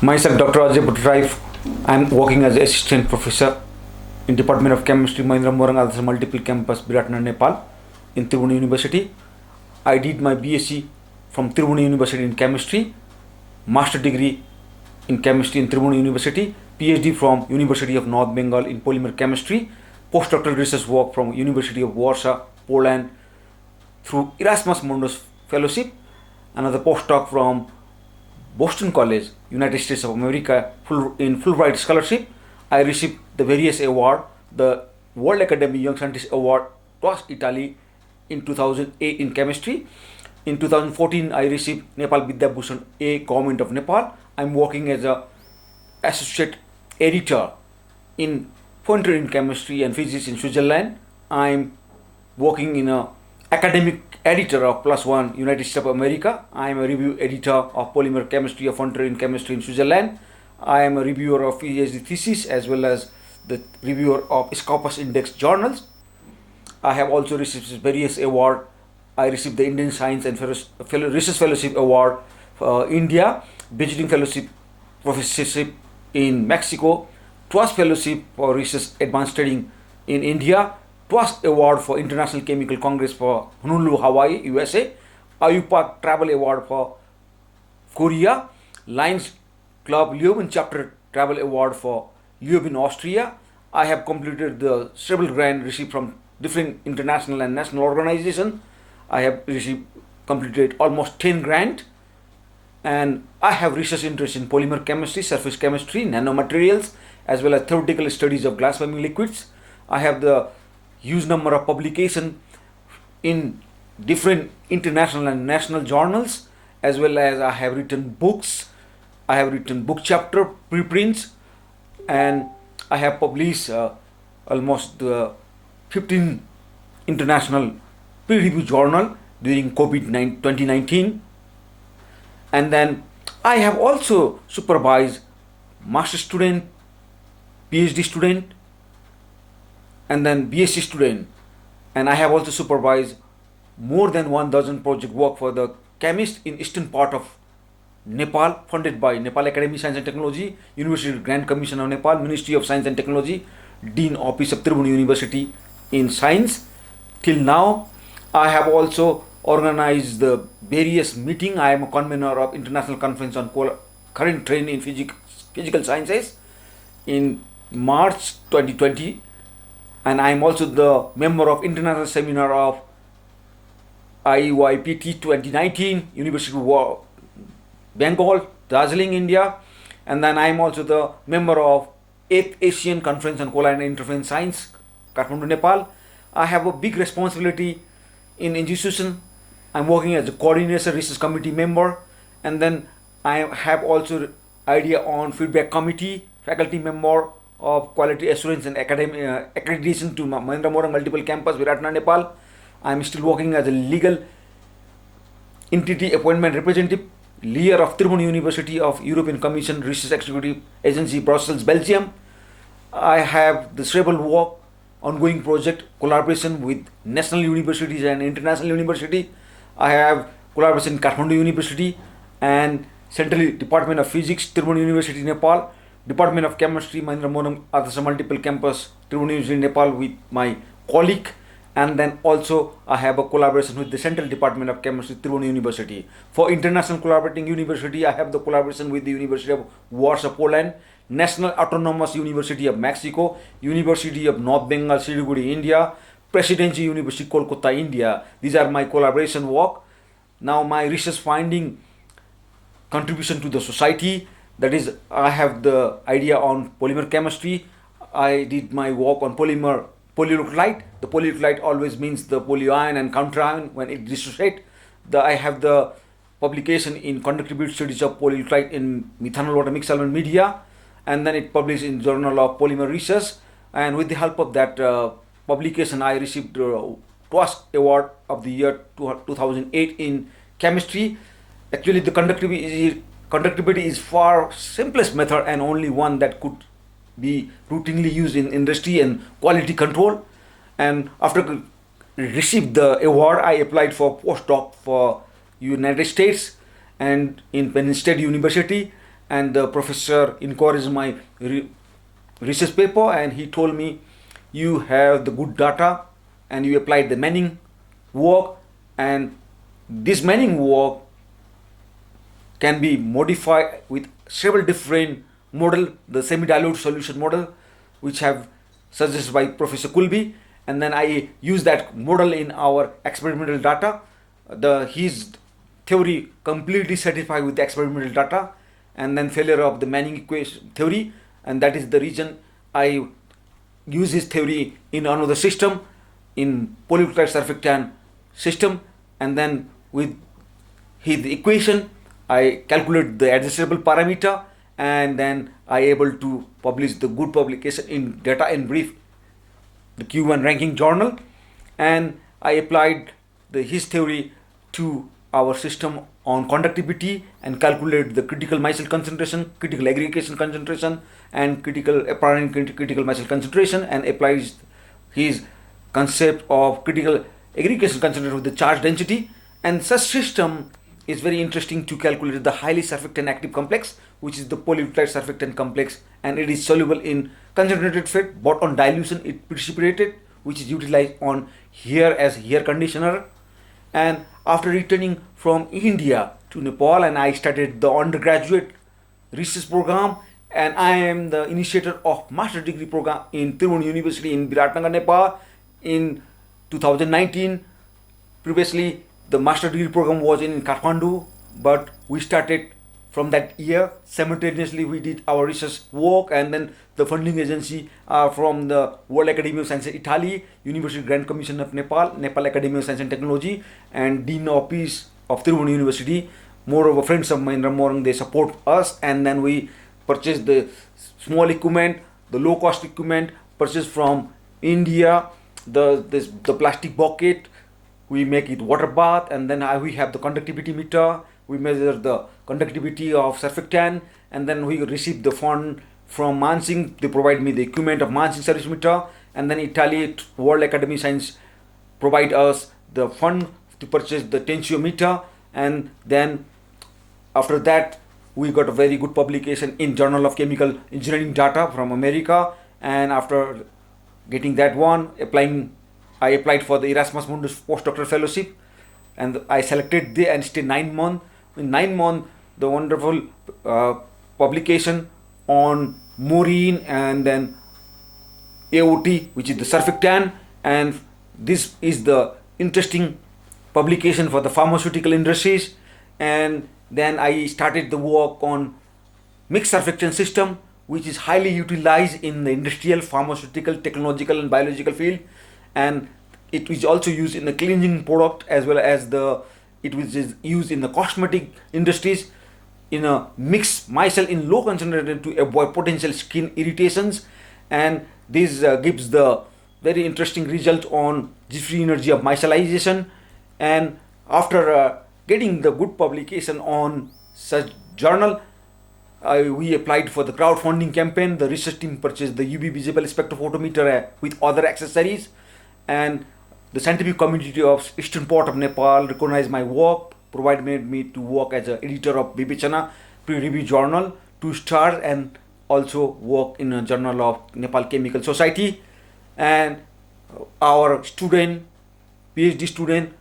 Myself, Dr. Ajaya Bhattarai. I am working as assistant professor in Department of Chemistry, Mahindra Morang Adasa Multiple Campus, Biratna, Nepal, in Tribhuvan University. I did my BSc from Tribhuvan University in Chemistry, Master degree in Chemistry in Tribhuvan University, PhD from University of North Bengal in Polymer Chemistry, postdoctoral research work from University of Warsaw, Poland, through Erasmus Mundus Fellowship, another postdoc from Boston College, United States of America, in Fulbright Scholarship. I received the various award, the World Academy Young Scientist Award, twice Italy in 2008 in chemistry. In 2014, I received Nepal Vidya Bhushan A, Government of Nepal. I'm working as a associate editor in Frontier in Chemistry and Physics in Switzerland. I'm working in a academic editor of +1 United States of America. I am a review editor of Polymer Chemistry of Frontier in Chemistry in Switzerland. I am a reviewer of PhD thesis as well as the reviewer of Scopus Index journals. I have also received various awards. I received the Indian Science and Research Fellowship Award for India, Visiting Fellowship Professorship in Mexico, twice Fellowship for Research Advanced Studying in India, twice Award for International Chemical Congress for Honolulu, Hawaii, USA, IUPAC Travel Award for Korea, Lions Club Leoben Chapter Travel Award for Leoben, Austria. I have completed the several grants received from different international and national organizations. I have completed almost 10 grants, and I have research interest in polymer chemistry, surface chemistry, nanomaterials, as well as theoretical studies of glass forming liquids. I have the huge number of publications in different international and national journals, as well as I have written books. I have written book chapter preprints, and I have published almost 15 international peer-reviewed journal during COVID-19 2019. And then I have also supervised master student, PhD student, and then BSc student. And I have also supervised more than 1,000 project work for the chemist in eastern part of Nepal, funded by Nepal Academy Science and Technology, University Grand Commission of Nepal, Ministry of Science and Technology, Dean Office of Tribhuvan University in Science. Till now, I have also organized the various meetings. I am a convener of International Conference on Current Trend in Physical Sciences in March 2020. And I am also the member of International Seminar of IYPT 2019, University of Bengal, Darjeeling, India. And then I am also the member of 8th Asian Conference on Colloidal Interference Science, Kathmandu, Nepal. I have a big responsibility in institution. I'm working as a coordinator research committee member, and then I have also idea on feedback committee, faculty member of quality assurance and accreditation to Mahindra Morang Multiple Campus, Biratna, Nepal. I'm still working as a legal entity appointment representative, leader of Tribhuvan University of European Commission Research Executive Agency, Brussels, Belgium. I have the several work ongoing project collaboration with national universities and international university. I have collaboration in Kathmandu University and Central Department of Physics, Tribhuvan University, Nepal, Department of Chemistry, Mahindra Morang Adasa Multiple Campus, Tribhuvan University, Nepal, with my colleague. And then also I have a collaboration with the Central Department of Chemistry, Tribhuvan University. For international collaborating university, I have the collaboration with the University of Warsaw, Poland, National Autonomous University of Mexico, University of North Bengal, Siliguri, India, Presidency University, Kolkata, India. These are my collaboration work. Now my research finding contribution to the society, that is, I have the idea on polymer chemistry. I did my work on polynucleotide. The polynucleotide always means the polyion and counterion when it dissociates. I have the publication in conductivity studies of polynucleotide in methanol water mixed solvent media, and then it published in Journal of Polymer Research. And with the help of that publication, I received twice award of the year 2008 in chemistry. Actually, the conductivity is far simplest method and only one that could be routinely used in industry and quality control. And after received the award, I applied for postdoc for United States and in Penn State University. and the professor encouraged my research paper, and he told me, you have the good data and you applied the Manning work, and this Manning work can be modified with several different model, the semi-dilute solution model, which have suggested by Professor Kulbi, and then I use that model in our experimental data. His theory completely satisfied with the experimental data, and then failure of the Manning equation theory, and that is the reason I use his theory in another system, in polypeptide surfactant system, and then with his equation I calculate the adjustable parameter, and then I able to publish the good publication in Data in Brief, the Q1 ranking journal, and I applied his theory to our system on conductivity and calculate the critical micelle concentration, critical aggregation concentration, and critical apparent critical micelle concentration, and applies his concept of critical aggregation concentration with the charge density. And such system is very interesting to calculate the highly surfactant active complex, which is the polypeptide surfactant complex, and it is soluble in concentrated fat, but on dilution it precipitated, which is utilized on hair as hair conditioner. And after returning from India to Nepal, and I started the undergraduate research program, and I am the initiator of master degree program in Tribhuvan University in Viratnagar, Nepal in 2019. Previously the master degree program was in Kathmandu, but we started from that year. Simultaneously we did our research work, and then the funding agency from the World Academy of Science Italy, University Grand Commission of Nepal, Nepal Academy of Science and Technology, and Dean of Peace of Tribhuvan University. Moreover, friends of Mahindra Morang, they support us, and then we purchased the small equipment, the low cost equipment purchased from India, the plastic bucket, we make it water bath, and then we have the conductivity meter, we measure the conductivity of surfactant, and then we receive the fund from Mansingh. They provide me the equipment of Mansingh service meter, and then Italy World Academy Science provide us the fund to purchase the tensiometer, and then after that we got a very good publication in Journal of Chemical Engineering Data from America. And after getting that one, I applied for the Erasmus Mundus postdoctoral fellowship, and I selected there and stayed 9 months. In 9 months, the wonderful publication on Maureen and then AOT, which is the surfactant, and this is the interesting publication for the pharmaceutical industries. And then I started the work on mixed surfactant system, which is highly utilized in the industrial, pharmaceutical, technological and biological field, and it is also used in the cleansing product, as well as it is used in the cosmetic industries in a mixed micelle in low concentration to avoid potential skin irritations. And this gives the very interesting result on G-free energy of micellization. And after getting the good publication on such journal, we applied for the crowdfunding campaign. The research team purchased the UV visible spectrophotometer with other accessories, and the scientific community of eastern part of Nepal recognized my work, provided me to work as an editor of Bibechana peer-review journal, 2 stars, and also work in a journal of Nepal Chemical Society. And our student, PhD student,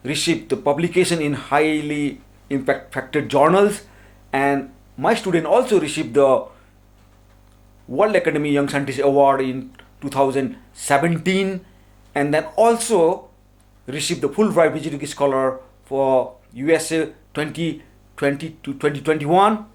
received the publication in highly impacted journals, and my student also received the World Academy Young Scientist Award in 2017, and then also received the Fulbright Visiting Scholar for USA 2020 to 2021.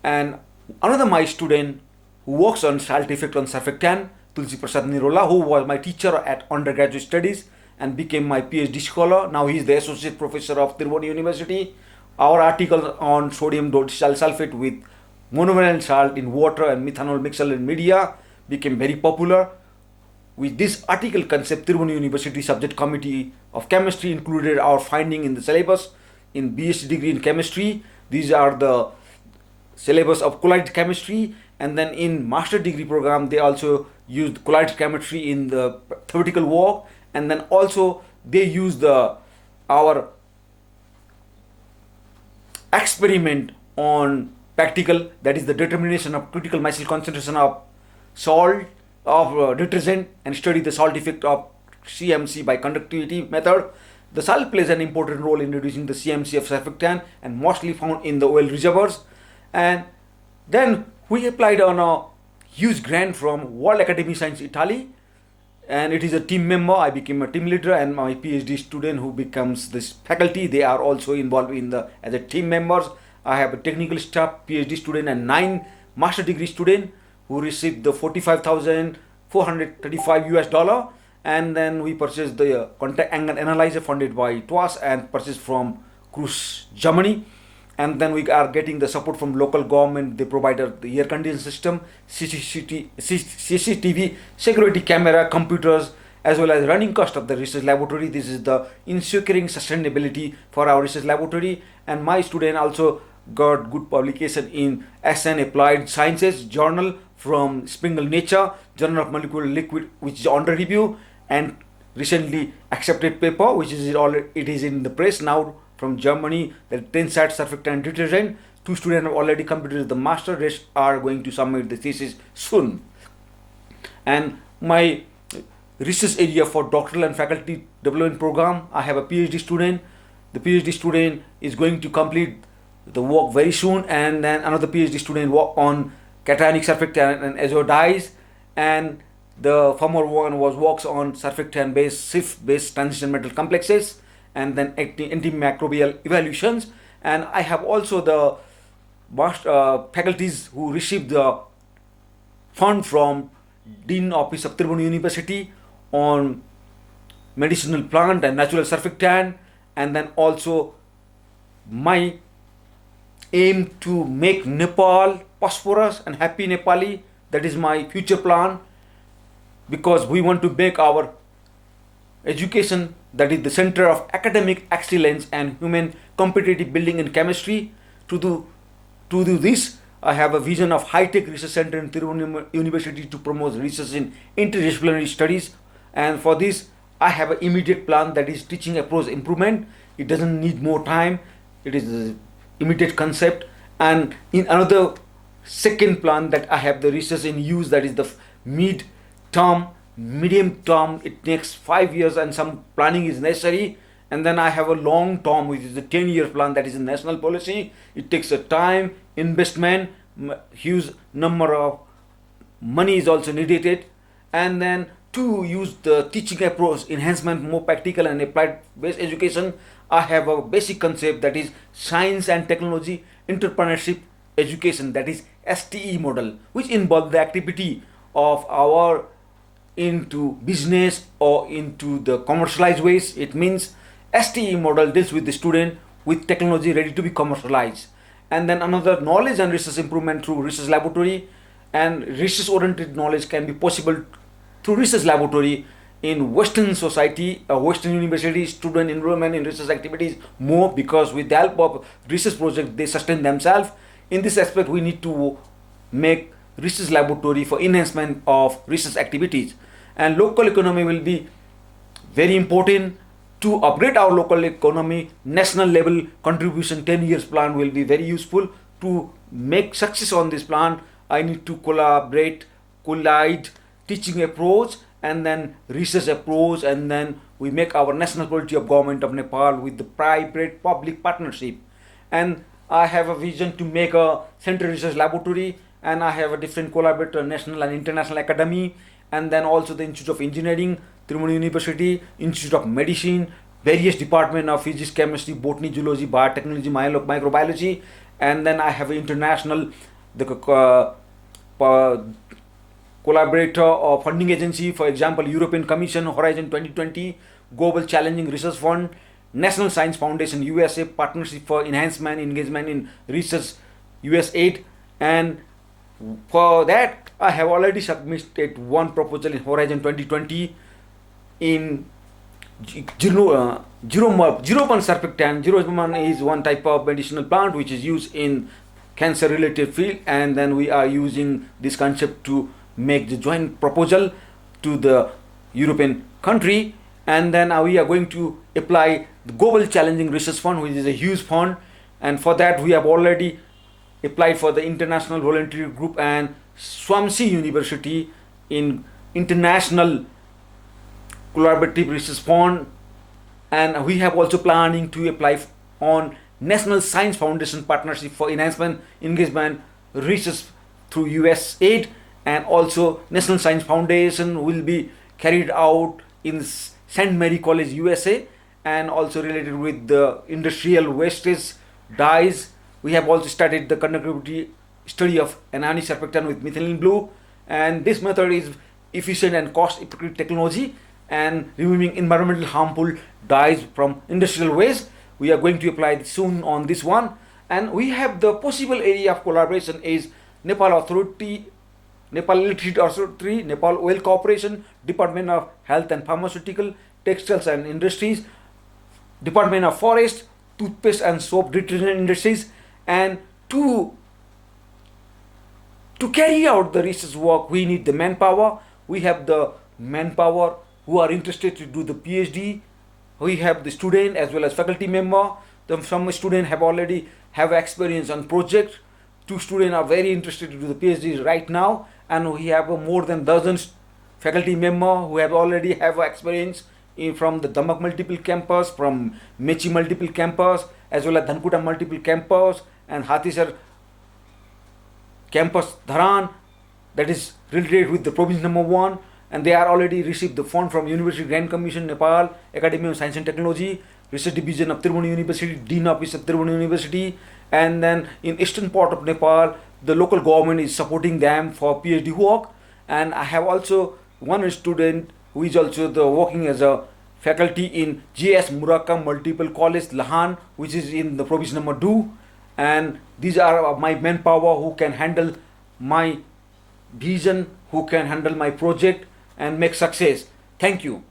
And another my student who works on salt effect on surfactant, Tulsi Prasad Nirola, who was my teacher at undergraduate studies and became my PhD scholar. Now he is the associate professor of Tribhuvan University. Our article on sodium dodecyl sulfate with monovalent salt in water and methanol mixture in media became very popular. With this article concept, Tribhuvan University Subject Committee of Chemistry included our finding in the syllabus in BSc degree in chemistry. These are the syllabus of colloid chemistry, and then in master degree program they also used colloid chemistry in the theoretical work, and then also they used our experiment on practical, that is the determination of critical micelle concentration of salt of detergent, and study the salt effect of CMC by conductivity method. The salt plays an important role in reducing the CMC of surfactant and mostly found in the oil reservoirs. And then we applied on a huge grant from World Academy Science Italy, and it is a team member. I became a team leader, and my PhD student who becomes this faculty, they are also involved in the as a team members. I have a technical staff PhD student and 9 master degree student who received the $45,435 US, and then we purchased the contact angle analyzer funded by TWAS and purchased from Cruise Germany. And then we are getting the support from local government. They provided the air conditioning system, CCTV, security camera, computers, as well as running cost of the research laboratory. This is the ensuring sustainability for our research laboratory. And my student also got good publication in SN Applied Sciences journal from Springle Nature, Journal of Molecular Liquid, which is under review, and recently accepted paper, which is it is in the press now from Germany, the 10 sat surfactant detergent. 2 students have already completed the master, rest are going to submit the thesis soon. And my research area for doctoral and faculty development program, I have a PhD student. The PhD student is going to complete the work very soon, and then another PhD student work on cationic surfactant and azo dyes, and the former one works on surfactant based SIF based transition metal complexes, and then antimicrobial evaluations. And I have also the faculties who received the fund from Dean Office of Tribhuvan University on medicinal plant and natural surfactant. And then also my aim to make Nepal prosperous and happy Nepali. That is my future plan, because we want to make our education, that is the center of academic excellence and human competitive building in chemistry. To do this, I have a vision of high-tech research center in Tribhuvan University to promote research in interdisciplinary studies. And for this, I have an immediate plan, that is teaching approach improvement. It doesn't need more time. It is an immediate concept. And in another second plan that I have the research in use, that is the mid-term, medium term. It takes 5 years and some planning is necessary. And then I have a long term, which is the 10-year plan, that is a national policy. It takes a time, investment, huge number of money is also needed. And then to use the teaching approach, enhancement, more practical and applied based education, I have a basic concept, that is science and technology entrepreneurship education, that is STE model, which involves the activity of our into business or into the commercialized ways. It means STE model deals with the student with technology ready to be commercialized. And then another, knowledge and research improvement through research laboratory, and research oriented knowledge can be possible through research laboratory in Western society, Western university. Student enrollment in research activities more, because with the help of research project they sustain themselves. In this aspect, we need to make research laboratory for enhancement of research activities. And local economy will be very important to upgrade our local economy. National level contribution 10 years plan will be very useful. To make success on this plan, I need to collide teaching approach and then research approach, and then we make our national policy of government of Nepal with the private public partnership. And I have a vision to make a central research laboratory, and I have a different collaborator, national and international academy, and then also the Institute of Engineering, Tribhuvan University, Institute of Medicine, various department of physics, chemistry, botany, zoology, biotechnology, microbiology. And then I have an international collaborator or funding agency, for example European Commission, Horizon 2020, Global Challenging Research Fund, National Science Foundation USA, Partnership for Enhancement Engagement in Research USAID. And for that I have already submitted one proposal in Horizon 2020 in zero surfactant. Zero is one type of medicinal plant which is used in cancer related field, and then we are using this concept to make the joint proposal to the European country. And then we are going to apply the Global Challenging Research Fund, which is a huge fund, and for that we have already applied for the International Voluntary Group and Swansea University in International Collaborative Research Fund, and we have also planning to apply on National Science Foundation Partnership for Enhancement Engagement Research through US aid, and also National Science Foundation will be carried out in St. Mary College, USA, and also related with the industrial wastage dyes. We have also started the conductivity study of anionic surfactant with methylene blue, and this method is efficient and cost effective technology and removing environmental harmful dyes from industrial waste. We are going to apply soon on this one, and we have the possible area of collaboration is Nepal Authority, Nepal Electricity Authority, Nepal Oil Corporation, Department of Health and Pharmaceutical, Textiles and Industries, Department of Forest, Toothpaste and Soap Detergent Industries, and to carry out the research work we need the manpower. We have the manpower who are interested to do the PhD. We have the student as well as faculty member. Some students have already have experience on project. 2 students are very interested to do the PhD right now, and we have more than dozens faculty member who have already have experience from the Damak multiple campus, from Mechi multiple campus, as well as Dhankuta multiple campus, and Hatisar campus Dharan, that is related with the province number 1, and they are already received the fund from University Grand Commission Nepal, Academy of Science and Technology, Research Division of Tribhuvan University, Dean Office of Tribhuvan University, and then in eastern part of Nepal, the local government is supporting them for PhD work. And I have also one student who is also working as a faculty in JS Murakam Multiple College Lahan, which is in the province number 2. And these are my manpower who can handle my vision, who can handle my project and make success. Thank you.